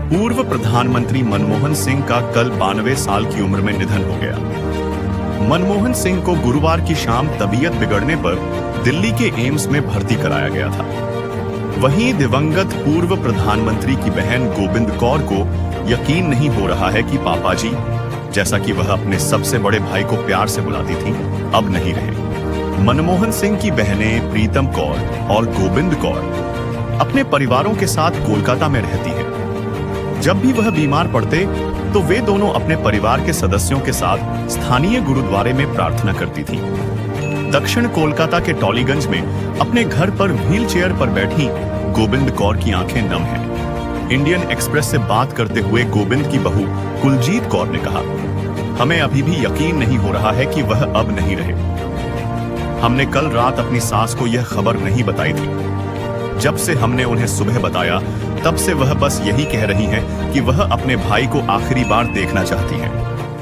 पूर्व प्रधानमंत्री मनमोहन सिंह का कल 92 साल की उम्र में निधन हो गया। मनमोहन सिंह को गुरुवार की शाम तबीयत बिगड़ने पर दिल्ली के एम्स में भर्ती कराया गया था। वहीं दिवंगत पूर्व प्रधानमंत्री की बहन गोबिंद कौर को यकीन नहीं हो रहा है कि पापा जी, जैसा कि वह अपने सबसे बड़े भाई को प्यार से बुलाती थी, अब नहीं रहे। मनमोहन सिंह की बहनें प्रीतम कौर और गोबिंद कौर अपने परिवारों के साथ कोलकाता में रहती हैं। जब भी वह बीमार पड़ते तो वे दोनों अपने परिवार के सदस्यों के साथ स्थानीय गुरुद्वारे में प्रार्थना करती थीं। दक्षिण कोलकाता के टॉलीगंज में अपने घर पर व्हील चेयर पर बैठी गोबिंद कौर की आंखें नम हैं। इंडियन एक्सप्रेस से बात करते हुए गोबिंद की बहू कुलजीत कौर ने कहा, हमें अभी भी यकीन नहीं हो रहा है कि वह अब नहीं रहे। हमने कल रात अपनी सास को यह खबर नहीं बताई थी। जब से हमने उन्हें सुबह बताया, तब से वह बस यही कह रही हैं कि वह अपने भाई को आखिरी बार देखना चाहती हैं,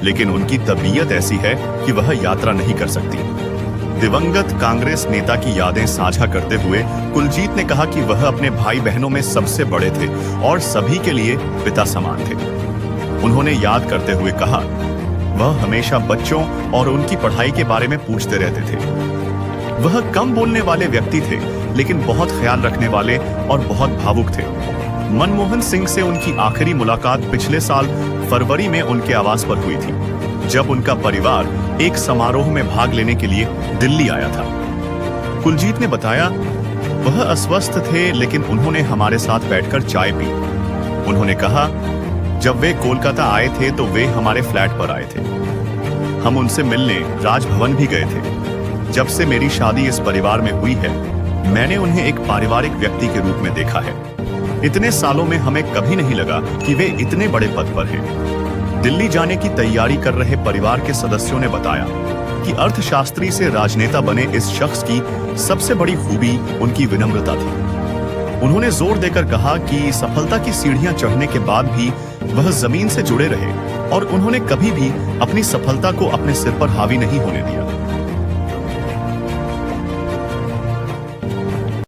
लेकिन उनकी तबीयत ऐसी है कि वह यात्रा नहीं कर सकती। दिवंगत कांग्रेस नेता की यादें साझा करते हुए कुलजीत ने कहा कि वह अपने भाई बहनों में सबसे बड़े थे और सभी के लिए पिता समान थे। उन्होंने याद करते हुए कहा, वह हमेशा बच्चों और उनकी पढ़ाई के बारे में पूछते रहते थे। वह कम बोलने वाले व्यक्ति थे, लेकिन बहुत ख्याल रखने वाले और बहुत भावुक थे। मनमोहन सिंह से उनकी आखिरी मुलाकात पिछले साल फरवरी में उनके आवास पर हुई थी, जब उनका परिवार एक समारोह में भाग लेने के लिए दिल्ली आया था। कुलजीत ने बताया, वह अस्वस्थ थे, लेकिन उन्होंने हमारे साथ बैठकर चाय पी। उन्होंने कहा, जब वे कोलकाता आए थे तो वे हमारे फ्लैट पर आए थे। हम उनसे मिलने राजभवन भी गए थे। जब से मेरी शादी इस परिवार में हुई है, मैंने उन्हें एक पारिवारिक व्यक्ति के रूप में देखा है। इतने सालों में हमें कभी नहीं लगा कि वे इतने बड़े पद पर हैं। दिल्ली जाने की तैयारी कर रहे परिवार के सदस्यों ने बताया कि अर्थशास्त्री से राजनेता बने इस शख्स की सबसे बड़ी खूबी उनकी विनम्रता थी। उन्होंने जोर देकर कहा कि सफलता की सीढ़ियां चढ़ने के बाद भी वह जमीन से जुड़े रहे और उन्होंने कभी भी अपनी सफलता को अपने सिर पर हावी नहीं होने दिया।